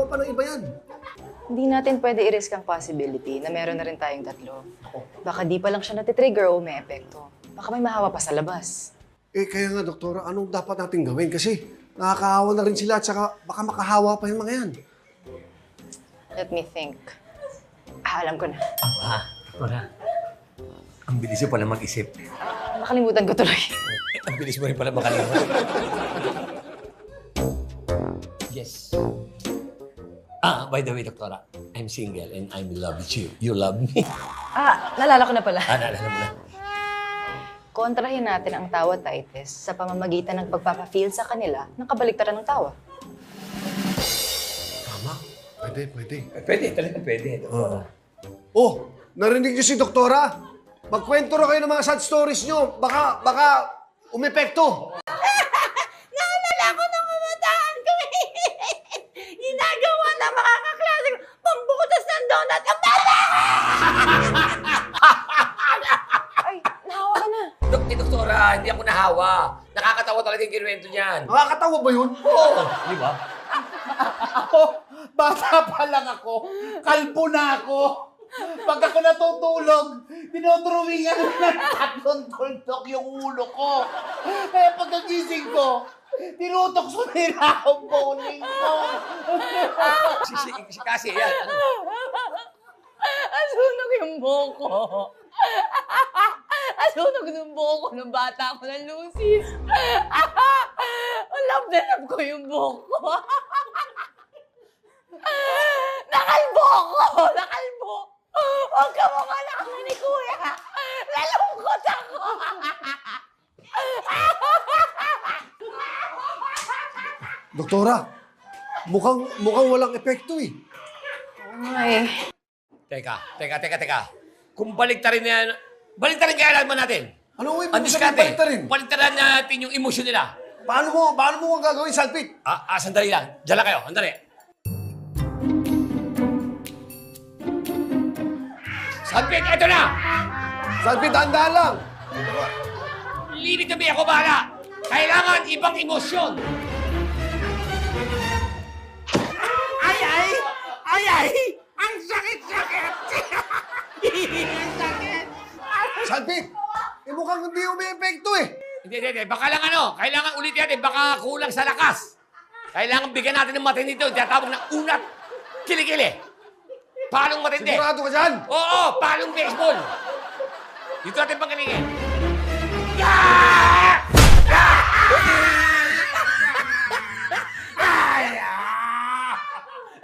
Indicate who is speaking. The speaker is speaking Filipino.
Speaker 1: Hawa pa ng iba yan.
Speaker 2: Hindi natin pwede i-risk ang possibility na meron na rin tayong tatlo. Baka di pa lang siya natitrigger o may epekto. Baka may mahawa pa sa labas.
Speaker 1: Eh, kaya nga, doktora, anong dapat natin gawin? Kasi nakakahawa na rin sila at saka baka makahawa pa yung mga yan.
Speaker 2: Let me think. Alam ko na.
Speaker 3: Doktora. Ang bilis mo pala mag-isip.
Speaker 2: Nakalimutan ko tuloy.
Speaker 3: Ang bilis mo rin pala makalimutan. Yes. By the way, Doktora, I'm single and I'm in love with you. You love me?
Speaker 2: Naalala ko na pala.
Speaker 3: Naalala mo na.
Speaker 2: Kontrahin natin ang tawa-titis sa pamamagitan ng pagpapafeel sa kanila ng kabaliktaran ng tawa.
Speaker 1: Tama. Pwede.
Speaker 3: Pwede, talaga pwede, Doktora.
Speaker 1: Oh, narinig niyo si doktora? Magkwento na kayo ng mga sad stories niyo. Baka umepekto.
Speaker 4: Naalala ko ng kabataan ko eh. Ginagawa ng mga kaklase ko. Pambutas ng donut. Ang bala!
Speaker 2: Ay, nahawa ka na.
Speaker 3: Doktora, hindi ako nahawa. Nakakatawa talaga yung kinuwento niyan.
Speaker 1: Nakakatawa ba yun?
Speaker 3: Oo, di ba?
Speaker 5: Ako, bata pa lang ako, kalbo na ako. Pag ako natutulog, dinodrawingan ng tatlong tuldok yung ulo ko. Kaya pagkagising ko, tinutok nila ang bowling ko.
Speaker 3: Kasi yan. Ano?
Speaker 4: Asunog yung buko. Asunog yung buko ng bata ko ng lusis. Love na love ko yung buko. Nakalbo ako! Nakalbo! Huwag ka mukha na kami ni Kuya! Nalungkot ako!
Speaker 1: Doktora, mukhang walang epekto eh.
Speaker 2: Ay,
Speaker 3: Teka. Kung baliktarin na yan, baliktarin kaya naman natin.
Speaker 1: Ano
Speaker 3: Ang
Speaker 1: ibig sabihin
Speaker 3: diskarte,
Speaker 1: baliktarin?
Speaker 3: baliktarin natin yung emosyon nila.
Speaker 1: Paano mo ang gagawin, Salpit?
Speaker 3: Sandali lang. Diyan lang kayo, sandali. Salpit, eto na!
Speaker 1: Salpit, dahan-dahan lang.
Speaker 3: Leave it to me, ako bahala. Kailangan ibang emosyon.
Speaker 5: Ay! Ang sakit-sakit! Ang sakit!
Speaker 1: Salpit, mukhang hindi umi-epekto eh.
Speaker 3: Hindi. Baka lang kailangan ulit natin. Baka kulang sa lakas. Kailangan bigyan natin ng matindi ito. Tinatawag na unat kilikili. Palong matindi.
Speaker 1: Sigurado ka dyan?
Speaker 3: Oo, palong baseball. Dito natin pangkalingin. Yeah!